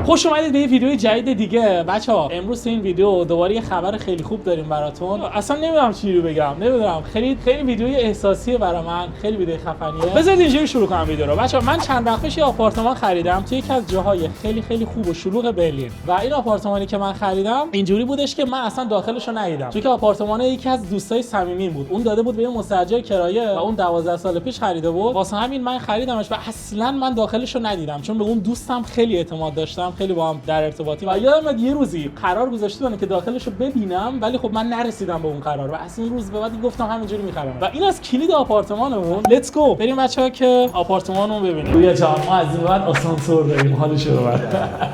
خوش اومدید به یه ویدیو جدید دیگه بچه‌ها. امروز این ویدیو دوباره یه خبر خیلی خوب داریم براتون. اصلا نمیدونم چی رو بگم، نمیدونم، خیلی ویدیوی احساسیه برای من، خیلی ویدیو خفنیه. بذارید اینجوری شروع کنم ویدیو رو. بچه‌ها من چند وقت پیش یه آپارتمان خریدم توی یکی از جاهای خیلی خوب و شلوغ برلین و این آپارتمانی که من خریدم اینجوری بودش که من اصلا داخلش رو ندیدم، چون که آپارتمان یکی از دوستای صمیمیم بود. اون داده بود به یه مستاجر کرایه و اون 12 سال پیش خریده بود. واسه همین من خریدمش و اصلا من داخلش رو ندیدم، چون به اون دوستم خیلی اعتماد داشتم، خیلی با هم در ارتباطیم و یادم یه روزی قرار گذاشته بودن که داخلش رو ببینم، ولی خب من نرسیدم به اون قرار و از اون روز به بعد گفتم همینجوری می‌خرم. و این از کلید آپارتمانمون. لیتس گو بریم بچه‌ها که آپارتمانمون ببینیم. روی جان ما از این بعد آسانسور داریم، حالش رو ببر.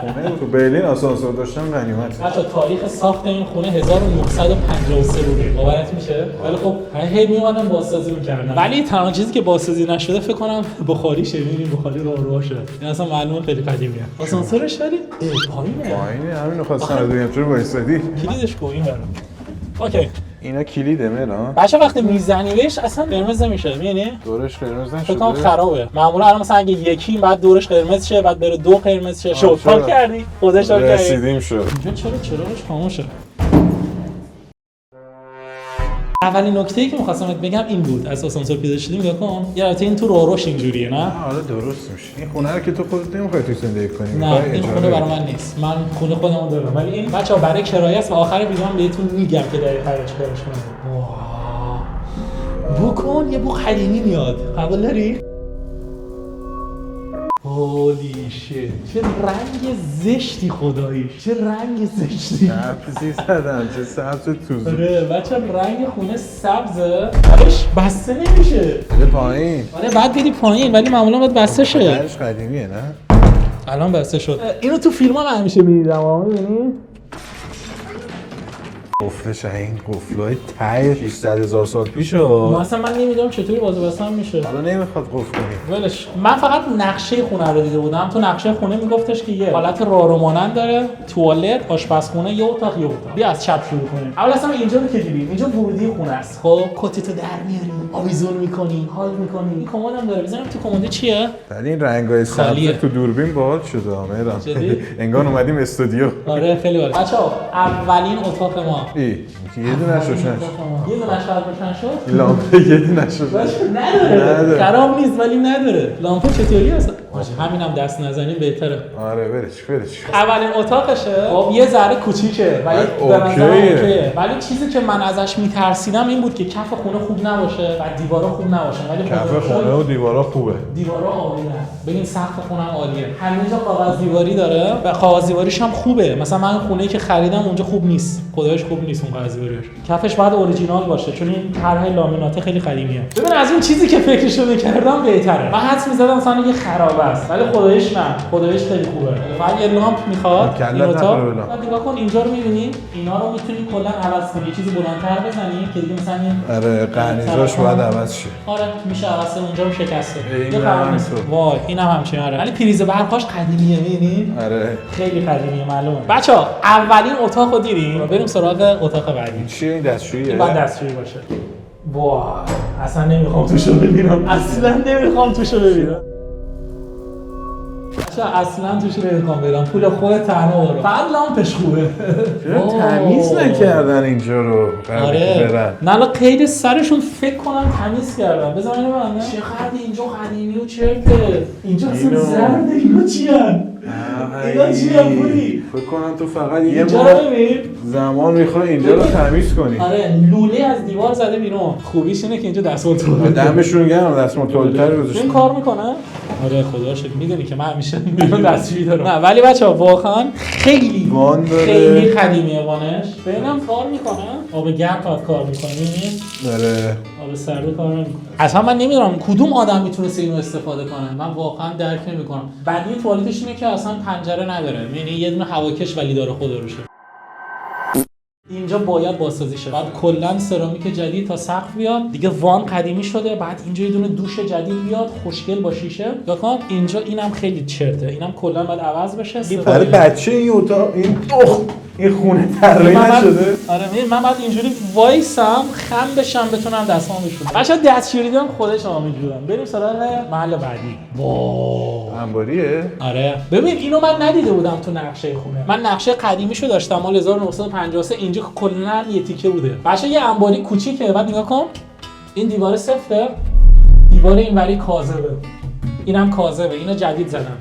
خونه تو برلین آسانسور داشتن غنیمت. بچه‌ها تاریخ ساخت این خونه 1953 بوده. باورت میشه؟ ولی خب هی میومدن بازسازی می‌کردن. ولی تنها چیزی که بازسازی نشده فکر کنم بخاریشه. ببینیم بخاری راهروشه. این اصلا معلومه خیلی قدیمیه. آسانسورش ولی پایینه همین خواستم بگم چرا وایسادی؟ کلیدش کو این برام. اوکی. اینا کلیده مهران. بچه وقتی میزنیش اصلا قرمز نمیشه، میبینی؟ دورش قرمز نشده. فکر کنم خرابه. معمولا الان مثلا اگه یکی بعد دورش قرمز شه، بعد بره دو قرمز شه. شو کردی؟ خودش رو کردی. رسیدیم شد. اینجا چراغش خاموشه. اولین نکته‌ای که می‌خواستم بگم این بود، از آسانسور پیدا شدیم نگاه کن. یه البته این تو راهروش اینجوریه نه؟ آره درست میشه. این خونه رو که تو خودت نمی‌خوای تو زندگی کنی. نه این خونه برای من نیست. من خونه خودمو دارم. ولی این بچه‌ها برای کرایه است و آخر ویدیو هم بهتون میگم که دقیقاً چیکارش کنید. بکن یه بو قدیمی میاد. قبول داری؟ هولی شیت، چه رنگ زشتی خداییش، چه رنگ زشتی. سبزی زدن، چه سبز توزو. آره بچه رنگ خونه سبزه، درش بسته نمیشه. بده پایین. آره بعد بدی پایین، ولی معمولا باید بسته شه. درش قدیمیه نه؟ الان بسته شد. اینو تو فیلم هم همیشه میدیدم، میبینی؟ قفلش این قفلای ته 600,000 سال پیشه. اصلا من نمیدونم چطوری باز بستن میشه. حالا نمیخواد قفل کنی. ولش. من فقط نقشه خونه رو دیده بودم. تو نقشه خونه میگفتش که یه حالت راهرو مانند داره، توالت، آشپزخونه، یه اتاق. بیا از چپ شروع کنیم. اول اصلا اینجا رو که دیدیم، اینجا ورودی خونه است. خب کتتو در میاری، آویزون میکنی، حال میکنی. این کمد هم داره. بزنم تو کمد چیه؟ ولی این رنگای سبز تو دوربین باحال شده مهران. انگار اومدیم استودیو. آره خیلی باحال. بچه‌ها اولین اتاق ما. یه دونش روشن شد. یه دونش روشن شد. لامپ یه دونش روشن نداره. خراب نیست ولی نداره. لامپ چطوری هست؟ همینم دست نزنیم بهتره. آره برش. اولین اتاقشه. خب یه ذره کوچیکه ولی به نظر اوکیه. ولی چیزی که من ازش میترسیدم این بود که کف خونه خوب نباشه و دیوارا خوب نباشه. ولی کف خونه و دیوارا خوبه. دیوارا عالیه. ببین سقف خونه هم عالیه. همینجا کاغذ دیواری داره و کاغذ دیواریش هم خوبه. مثلا من خونه‌ای که خریدم اونجا خوب نیست. خدایش خوب نیست اون کاغذ دیواریش. کفش باید اوریجینال باشه چون این طرح لامینات خیلی قدیمیه. ببین از این چیزی که فکرشو می‌کردم بهتره. من حدس می‌زدم مثلا یه خراب است ولی خدایش نه. خدایش خیلی خوبه. فقط یه لامپ می‌خواد. این اتاق. نگاه کن اینجا رو می‌بینی؟ اینا رو می‌تونی کلا عوض کنی. یه چیزی بلندتر بزنی که دیگه مثلا این آره قرنیزاش باید عوض شه. آره میشه عوض. اونجا رو شکسته. این وای اینم همچین. آره ولی پریز برقاش قدیمیه می‌بینی؟ آره خیلی قدیمیه معلومه. بچه‌ها اولین اتاقو دیدیم. بریم سراغ اتاق بعدی. چیه این دستشوییه؟ این باید دستشویی باشه. وای اصلا نمیخوام توشو ببینم. اصلا نمیخوام توشو ببینم. اصلا توش نمیخوام برم. پول خود تنها برو. فقط لامپش خوبه. تمیز نکردن اینجا رو. آره. نه الان قید سرشون فکر کنم تمیز کردن. بذار من ببینم. چقدر اینجا قدیمی و چرته. اینجا اصلا زرده. اینا چیان؟ اینا چیان پولی؟ فکر کنم تو فقط یه زمان میخوای اینجا رو تمیز کنی. آره لوله از دیوار زده بیرون. خوبیش اینه که اینجا دستمال توله. دمشون گرم دستمال تولتر گذاشتن. این کار میکنه؟ آره خدا شکر. میدونی که من همیشه بیرون دستشویی دارم. نه ولی بچه‌ها واقعا خیلی وان داره. خیلی قدیمیه وانش. ببینم کار میکنه. آب گرم کار میکنه میبینی؟ آره. آب سرد کار نمیکنه. اصلا من نمیدونم کدوم آدم میتونه اینو استفاده کنه. من واقعا درک نمیکنم. بدی توالتش اینه که اصلا پنجره نداره. یعنی یه دونه هواکش ولی داره خدا روشه. اینجا باید بازسازی شه. بعد کلا سرامیک جدید تا سقف بیاد. دیگه وان قدیمی شده. بعد اینجا یه دونه دوش جدید بیاد خوشگل با شیشه. ببین اینجا اینم خیلی چرته. اینم کلا باید عوض بشه. برای بچه این اتاق این این خونه طراحی نشده؟ آره من بعد اینجوری وایسم خم بشم بتونم دستام بشورم. بچا دستشویی هم خودش میجورم. بریم سراغ محل بعدی. واه انباریه؟ آره ببین اینو من ندیده بودم تو نقشه خونه. من نقشه قدیمیشو داشتم مال 1953. اینجا کلا یه تیکه بوده. بچا یه انباری کوچیکه. بعد نگاه کن این دیوار سفته، دیوار اینوری کاذبه، اینم کاذبه. اینو جدید زدم.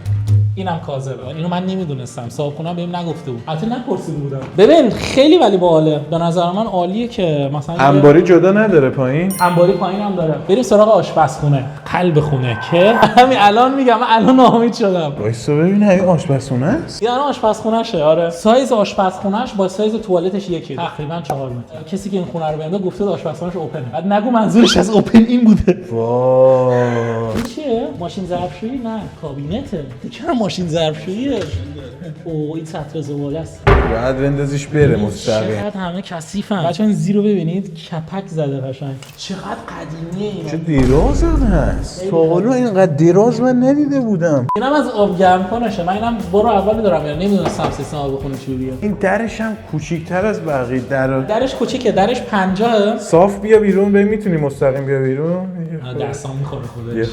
اینم کاذبه. اینو من نمیدونستم. صاحبخونه بهم نگفته بود. البته نپرسیده بودم. ببین خیلی ولی باحاله. به نظر من عالیه که مثلا انباری جدا نداره پایین؟ انباری پایین هم داره. بریم سراغ آشپزخونه، قلب خونه که همین الان میگم من الان ناامید شدم. وایسا ببین این آشپزخونه است؟ یعنی آشپزخونه‌شه. آره سایز آشپزخونه‌اش با سایز توالتش یکی، تقریبا 4 متر. کسی که این خونه رو بنده گفته آشپزخونه‌ش اوپنه. بعد نگو منظورش از اوپن این بوده. وای این چیه؟ ماشین ظرفشویی؟ نه کابینته. چرا ماشین ظرفشوییه؟ اوه این سطر زباله است. بعد بندازیش بره مستقیم. چقدر همه کثیفن. بچه‌ها این زیرو ببینید کپک زده قشنگ. چقدر قدیمیه اینا. چه دیراز هست. تا حالا اینقدر دیراز من ندیده بودم. اینم از آب گرم کنشه. من اینم برو اول می‌دارم یعنی نمی‌دونستم سیستم آب خونه چجوریه. این درش هم کوچیک‌تر از بقیه درش کوچیکه. درش 50. صاف بیا بیرون. ببین میتونی مستقیم بیا بیرون. دستام می‌خوره خودش.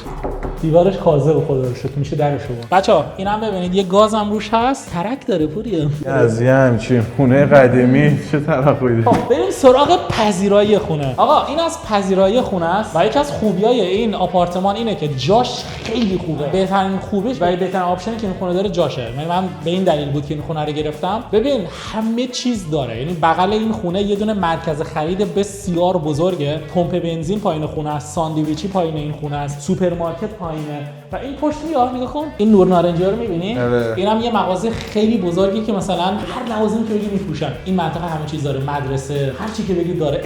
دیوارش کاذب خدا رو شکر میشه درشو. بچه‌ها اینم ببینید یه گازم روش هست. ترک داره پوریه. از یه همچین خونه قدیمی چه توقعی داری؟ بریم سراغ پذیرایی خونه. آقا این از پذیرایی خونه است و یکی از خوبیای این آپارتمان اینه که جاش خیلی خوبه. بهترین خوبیش و بهترین آپشنی که این خونه داره جاشه. من به این دلیل بود که این خونه رو گرفتم. ببین همه چیز داره. یعنی بغل این خونه یه دونه مرکز خرید بسیار بزرگه. پمپ بنزین پایین خونه است، ساندویچی پایین این خونه است، سوپرمارکت پایینه و این پشت یا نگاه کن این نور نارنجی رو می‌بینی؟ اینم یه مغازه خیلی بزرگی که مثلا هر لوازمی که بگی می‌فروشن. این منطقه همه چیز داره، مدرسه، هر چی که بگی داره.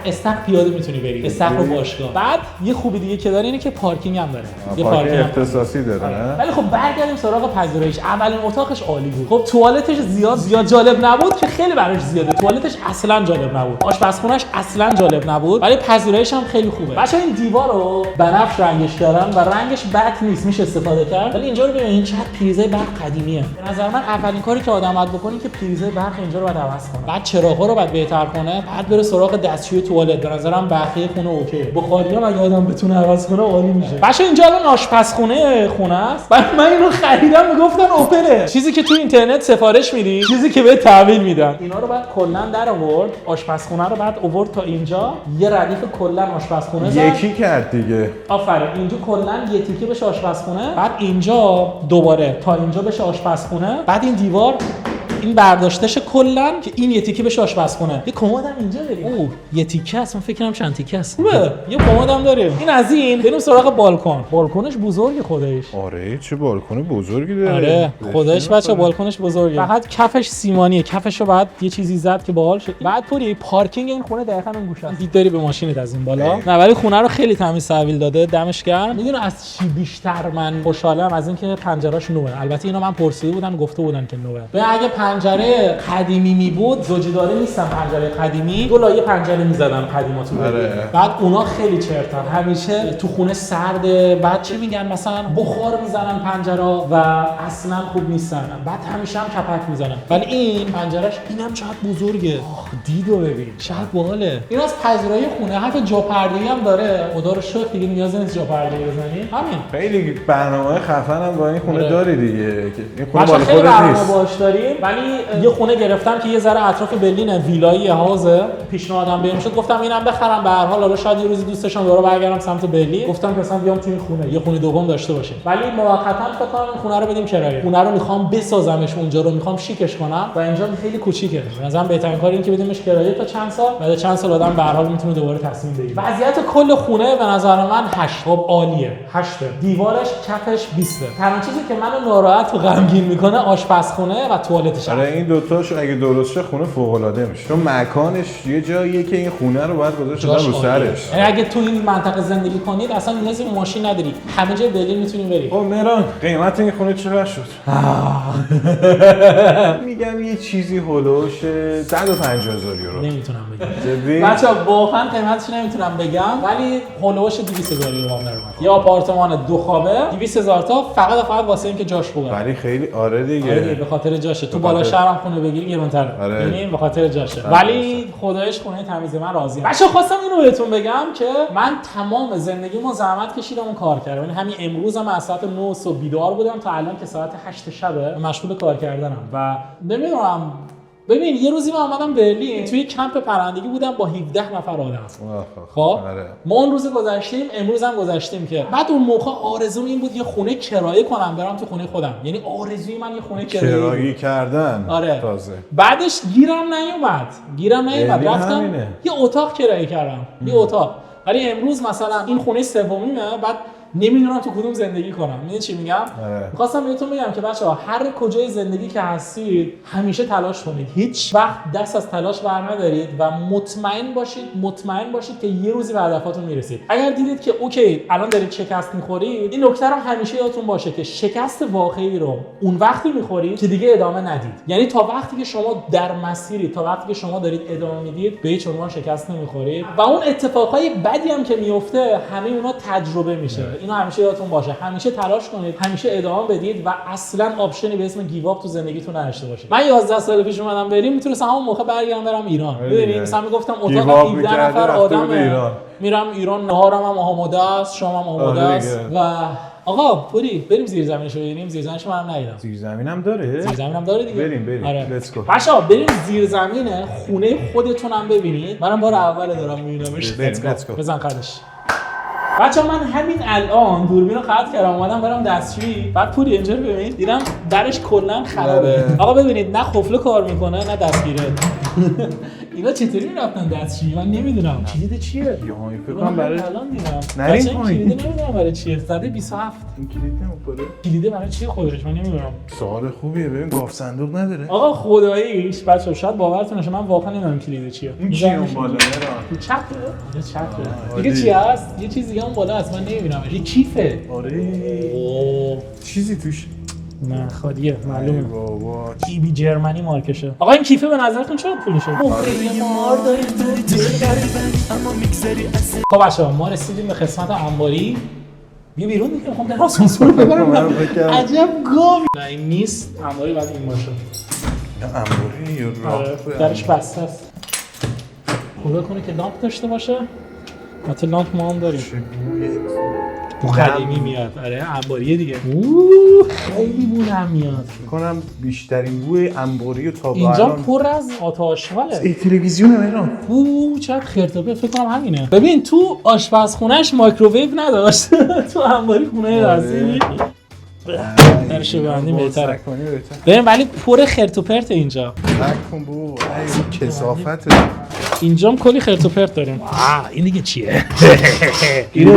استخر پیاده میتونی بری. استخر و باشگاه. بعد یه خوبی دیگه که داره اینه که پارکینگ هم داره. یه پارکینگ اختصاصی داره نه؟ ولی خب برگردیم سراغ پذیراییش. اولین اتاقش عالی بود. خب توالتش زیاد جالب نبود که خیلی براش زیاده. توالتش اصلا جالب نبود. آشپزخونه‌اش اصلا جالب نبود. ولی پذیراییش هم خیلی خوبه. بچه‌ها این دیوار رو بنفش رنگش کردن و رنگش بد نیست، میشه استفاده کرد. ولی اینجا رو ببین چقدر پریزه برق قدیمیه. به نظر من اولین کاری که آدم باید بکنه که پریزه برق اینجا رو باید عوض کنه. بعد چراغا رو باید بهتر کنه. بعد بره سراغ دستشویی توالت. به نظرم بقیه خونه اوکی. بخاری‌ها اگه آدم بتونه عوض کنه عالی میشه. بچه‌ها اینجا الان آشپزخونه خونه است. بعد من اینو خریدم میگفتن اوپنه. چیزی که تو اینترنت سفارش میدی، چیزی که بهت تحویل میدن. اینا رو بعد کلا در آورد. آشپزخونه رو بعد آورد تا اینجا. یه ردیف کلا آشپزخونه زد. یکی کرد دیگه. آفرین. اینجا کلا یه تیکه بشه آشپزخونه. بعد اینجا دوباره تا اینجا بشه آشپزخونه. بعد این دیوار این برداشتش کلا که این یه تیکه بشه آشپزخونه. یه کمد هم اینجا داریم. اوه یه تیکه است. من فکر کنم چند تیکه است. خوبه. یه کمد هم داریم. این از این بریم سراغ بالکن. بالکنش بزرگه خودش. آره چه بالکن بزرگی داره. آره خودش بچه بالکنش بزرگه. فقط کفش سیمانیه. کفشو بعد یه چیزی زد که باحال شه. بعد پوری پارکینگ این خونه دقیقاً اون گوشه است. دید داری به ماشینت از این بالا. نه ولی خونه رو خیلی تمیز تحویل داده. دمش گرم. میدونی از چی بیشتر من خوشحالم؟ از اینکه پنجره‌اش نوه. البته اینو من پرسیده بودن گفته بودن که نوه. به اگه پنجره قدیمی می بود زوجیداره نیستن. پنجره قدیمی دو لایه پنجره می‌زدن قدیماتو. بعد اونا خیلی چرتن. همیشه تو خونه سرده. بعد چی میگن مثلا بخار میزنن پنجره و اصلا خوب نیستن. بعد همیشه هم کپک میزنن. ولی این پنجرهش اینم چقدر بزرگه. دیدو ببین. چقدر باحاله. این از پذیرایی خونه حتی جا پرده‌ای هم داره. خدا رو شکر دیگه نیاز نیست جا پرده‌ای بزنی. همین. خیلی برنامه خفن هم با این خونه داری دیگه. این خونه مال خودت نیست. باش داریم. ولی یه خونه گرفتم که یه ذره اطراف برلین ویلایی هاوزه. پیشنهادم بهم شد گفتم اینم بخرم به هر حال حالا شاید یه روزی دوست داشتم دوباره برگردم سمت برلین. گفتم که اصلا بیام تو این خونه یه خونه دوم داشته باشه. ولی موقتا فکر کنم این خونه رو بدیم کرایه. خونه رو میخوام بسازمش اونجا رو میخوام شیکش کنم و اینجا خیلی کوچیکه. مثلا بهترین کار اینه که بدیمش کرایه تا چند سال. بعد چند سال آدم به هر حال میتونه دوباره تصمیم بگیره. وضعیت کل خونه به نظر من 8. خب عالیه. 8. دیوارش کفش 20. تنها چیزی که منو ناراحت و غمگین میکنه آشپزخونه و توالتش. آره این دو تاش اگه درست شه خونه فوق العاده میشه. چون مکانش یه جاییه که این خونه رو باید گذاشت رو سرش. یعنی اگه تو این منطقه زندگی کنید اصلا نیازی به ماشین نداری. همه جای برلین میتونی بری. خب مهران قیمت این خونه چقدر شد؟ میگم یه چیزی هولوش 150,000 یورو. نمیتونم بگم. بچه‌ها واقعا قیمتش نمیتونم بگم ولی هولوش 200,000 یورو هم داره. یه آپارتمان 2 خوابه 200,000 تا فقط واسه اینکه جاش خوبه. ولی خیلی آره دیگه. به خاطر جاشه. تو بالا بالا شهرم خونه بگیری گرون‌تره. یعنی به خاطر جاشه. ولی خدایش خونه تمیز من راضی‌ام. بچه‌ها خواستم اینو بهتون بگم که من تمام زندگیمو زحمت کشیدم اون کار کردم. یعنی همین امروز هم از ساعت 9 صبح بیدار بودم تا الان که ساعت 8 شبه مشغول کار کردنم و نمیدونم. ببین یه روزی من اومدم برلین توی کمپ پرندگی بودم با 17 نفر آدم. خب ما اون روز گذاشتیم امروز هم گذاشتیم که بعد اون موقع آرزوم این بود یه خونه کرایه کنم برام تو خونه خودم. یعنی آرزوی من یه خونه کرایه کردن. آره. تازه بعدش گیرم نیومد رفتم یه اتاق کرایه کردم. یه اتاق. ولی امروز مثلا این خونه سومیمه بعد نمیدونم تو کدوم زندگی کنم. میدونی چی میگم؟ می‌خواستم بهتون بگم که بچه‌ها هر کجای زندگی که هستید همیشه تلاش کنید. هیچ وقت دست از تلاش برندارید و مطمئن باشید که یه روزی به هدفاتون میرسید. اگر دیدید که اوکی الان دارید شکست می‌خورید، این نکته رو همیشه یادتون باشه که شکست واقعی رو اون وقتی می‌خورید که دیگه ادامه ندید. یعنی تا وقتی که شما در مسیری، تا وقتی که شما دارید ادامه میدید، به هیچ عنوان شکست نمی‌خورید و اون اتفاقای بدی هم که میفته همه اونا تجربه میشه. اینو همیشه یادتون باشه. همیشه تلاش کنید، همیشه ادامه بدید و اصلا آپشنی به اسم گیو آپ تو زندگیتون نداشته باشید. من 11 سال پیش اومدم بریم میتونستم همون موقع برم ایران. ببینید مثلا میگفتم اتاق 17 نفر آدمه میرم ایران، نهارم هم آماده است، شامم آماده است و آقا پوری بریم زیر زمینشو ببینیم. زیر زمینشو منم ندیدم. زیر زمینم داره؟ زیر زمینم داره دیگه. بریم. آره. لیتس گو. بچه‌ها بریم زیر زمین خونه خودتون هم ببینید. منم بار اول دارم میبینمش. لیتس گو. بزن قدش. بچه‌ها من همین الان دوربین رو خرید کردم اومدم برام دستشویی. بعد پوری اینجا رو ببینید دیدم درش کلا خرابه. آقا ببینید نه قفل کار میکنه نه دستگیره. اینا چطوری رفتن دستشویی من نمیدونم. کلید چیه؟ یا فکر کنم برای الان دیدم. نرین پایین. کلید نمیدونم برای چیه. زده 27. این کلید نمیخوره. کلید برای چیه خودش من نمیدونم. سوال خوبیه. ببین گاف صندوق نداره. آقا خداییش بچه‌ها شاید باورتون نشه من واقعا نمیدونم کلید چیه. این چیه اون بالا چپه. دیگه چی هست؟ یه چیز دیگه اون بالا هست من نمیبینمش. یه کیفه. آره. چیزی توش نه خالیه معلومه. بابا کیبی جرمنی مارکشه. آقا این کیفه به نظرتون چقدر پولشه؟ خب بچه‌ها ما رسیدیم به قسمت انباری. بیا بیرون دیگه میخوام در آسانسور ببرم. عجب گاوی. نه این نیست. انباری باید این باشه. انباری یا راه درش بسته است. خدا کنه که لامپ داشته باشه. البته لامپ ما هم داریم. بو قدیمی میاد. آره انباریه دیگه. خیلی بو هم میاد. فکر کنم بیشترین بوی انباری تا اینجا پر از آتش‌خاله. تلویزیونه مهران. چقدر خرتوبه فکر کنم همینه. ببین تو آشپزخونه‌اش مایکروویو نداشت. تو انباری خونه داشتی. درشو ببندیم بهتره. ببین ولی پر خرت و پرت اینجا. نکن بو. ای کثافته. اینجام کلی خرت و پرت داریم. این دیگه چیه؟ اینو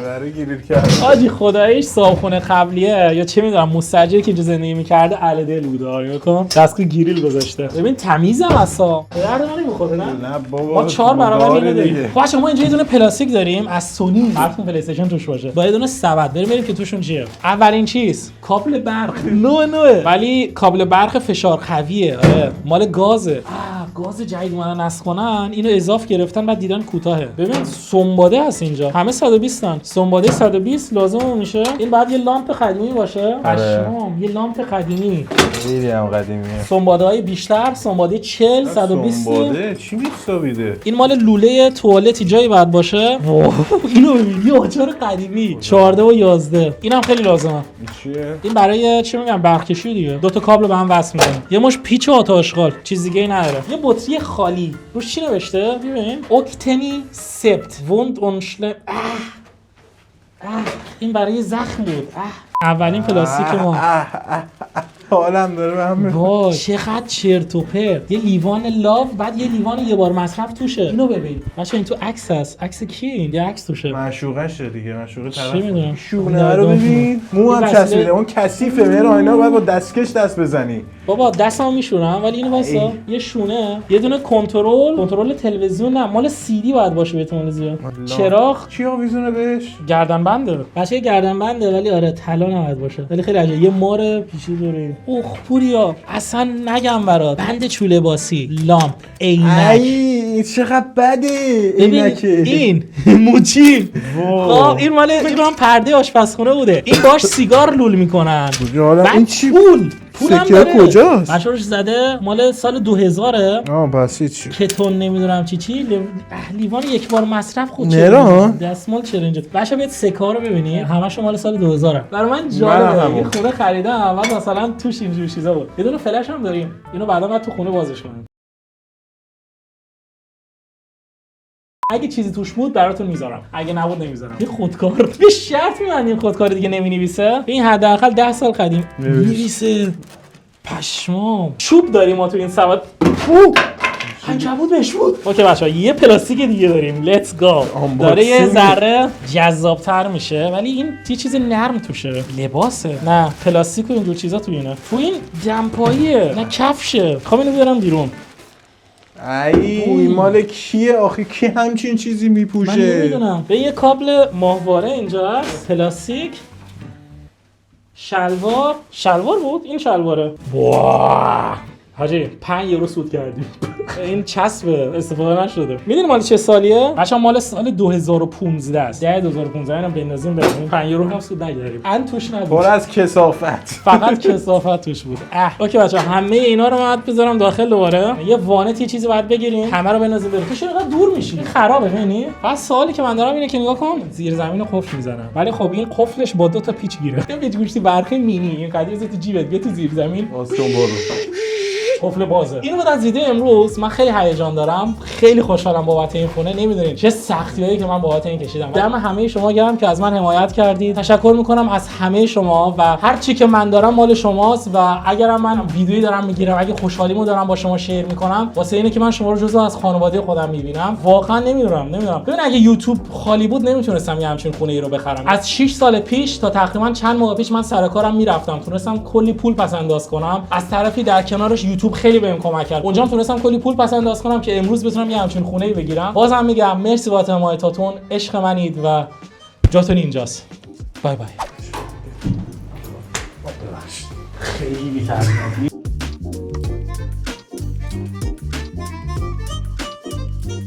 برای گریل کردن. آجی خداییش صابخونه قبلیه یا چه میدونم مستاجری که اینجا زندگی می‌کرده اهل دل بوده. آره کن دستگاه گریل گذاشته. ببین تمیزم اصلا. درد نمی‌خوره نه؟ نه بابا. ما 4 برابر اینو داریم. خب ما اینجا یه دونه پلاستیک داریم از سونی. حرفون پلی استیشن توش باشه. با یه دونه سبد بریم که توشون چیه؟ اولین چیز کابل برق. نوعه ولی کابل برق فشار قویه. آره مال گازه. گاز جدید اومدن نصب کنن اینو اضاف گرفتن بعد دیدن کوتاهه. ببین سنباده هست اینجا همه 120 ان. سنباده 120 لازم میشه. این بعد یه لامپ قدیمی باشه. پشمام یه لامپ قدیمی. خیلی هم قدیمیه. سنباده های بیشتر سنباده 40 120. سنباده چی میسابیده؟ این مال لوله توالتی جایی باید باشه. اینو ببین یه آجر قدیمی 14 و 11. اینم خیلی لازمه. چیه؟ این برای چی میگم برقکشی دیگه. دو تا کابل به هم وصل می‌کنیم. یه مش پیچ و آتشغال چیز دیگه ای نداره. یه بطری خالی روش چی نوشته؟ ببین اوکتنی سپت ووند اونشل. این برای زخم بود. اولین پلاستیک ما. حالم داره به هم وای چقدر چرت و پرت. یه لیوان لاو بعد یه لیوان یه بار مصرف توشه. اینو ببین بچا این تو عکس هست. عکس کی این؟ یه عکس توشه. معشوقشه دیگه. معشوقه طرف. چی میدونم شونه رو ببین. مو هم چسبیده. اون کثیفه. مهران اینا باید با دستکش دست بزنی. بابا دستمو میشورم ولی اینو واسه یه شونه یه دونه کنترل تلویزیون نه مال سی دی باید باشه به احتمال زیاد. چراغ چی آویزونه بهش؟ گردن بنده. بچه گردن بنده ولی آره طلا نباید باشه. ولی خیلی عجیبه. یه مار پیشی داره. اوه پوریا اصلا نگم برات. بند چوله باسی لامپ عینک. ای چقدر بده عینکه. این موچین. خب این مال این هم پرده آشپزخونه بوده. این باش سیگار لول میکنن. حالا این چی؟ سکه کجاست؟ بچه‌ش زده مال سال 2000 پس چی؟ کتون نمیدونم چی لیوان یک بار مصرف خود نرا دستمال چرنج. بچه‌ها بیاید سکه رو ببینید، همش مال سال 2000 برای من منم جالبه. یه خونه خریدم اول مثلا توش اینجور چیزا بود. یه دونه فلش هم داریم، اینو بعدا بعد تو خونه بازش کنیم. اگه چیزی توش بود براتون میذارم، اگه نبود نمیذارم. این خودکار به شرط می‌بندیم خودکار دیگه نمی‌نویسه. این حداقل 10 سال قدیم می‌نویسه. پشمام. چوب داریم ما تو این سواد. عنکبوت بهش بود. اوکی بچه‌ها یه پلاستیک دیگه داریم. لیتس گو. داره یه ذره جذاب‌تر میشه ولی این یه چیز نرم توشه. لباسه. نه پلاستیک و اینجور چیزا تو اینه. تو این دمپاییه. نه کفشه. خب اینو بیارم بیرون. ای مال کیه آخه؟ کی همچین چیزی میپوشه؟ من نمیدونم. به یه کابل ماهواره اینجا هست، پلاستیک، شلوار بود. این شلواره. واه حاجی 5 یورو سود کردیم. این چسبه استفاده نشده. میدونی مال چه سالیه؟ بچا مال سال 2015 است. 2015 اینم بندازیم بریم 5 یورو هم سود نگیریم. ان توش نبود. پر از کثافت. فقط کثافت توش بود. اوکی بچا همه اینا رو من بذارم داخل دوباره. یه وانت یه چیزی باید بگیریم. همه رو بندازیم بریم. تو چرا دور میشی؟ خرابه ببینی؟ پس سوالی که من دارم اینه که نگاه کن زیر زمین رو قفل میزنم. ولی خب این قفلش با 2 تا پیچ گیره. یه گوشتی برقی مینی این قدیم تو جیبت بیا تو زیر زمین. واسه برو. قفل بازه. اینو بعد از دیده امروز من خیلی هیجان دارم، خیلی خوشحالم بابت این خونه. نمیدونید چه سختیایی که من بابت این کشیدم. دم همه شما گرم که از من حمایت کردید. تشکر میکنم از همه شما و هر چی که من دارم مال شماست و اگرم من ویدیویی دارم میگیرم، اگه خوشحالیمو دارم با شما شیر میکنم، واسه اینه که من شما رو جزء از خانواده خودم میبینم. واقعا نمیدونم. ببین اگه یوتیوب خالی بود نمیتونستم یه همچین خونه ای رو بخرم. از 6 سال پیش تا تقریبا چند ماه پیش من سر کارم میرفتم، تونستم کلی پول پس انداز کنم. از طرفی در کنارش یوتیوب خیلی بهم کمک کرد. اونجا تونستم کلی پول پس انداز کنم که امروز بتونم یه همچین خونه‌ای بگیرم. بازم میگم مرسی بابت حمایتاتون، عشق منید و جاتون اینجاست. بای بای. خیلی بی‌تربیتی.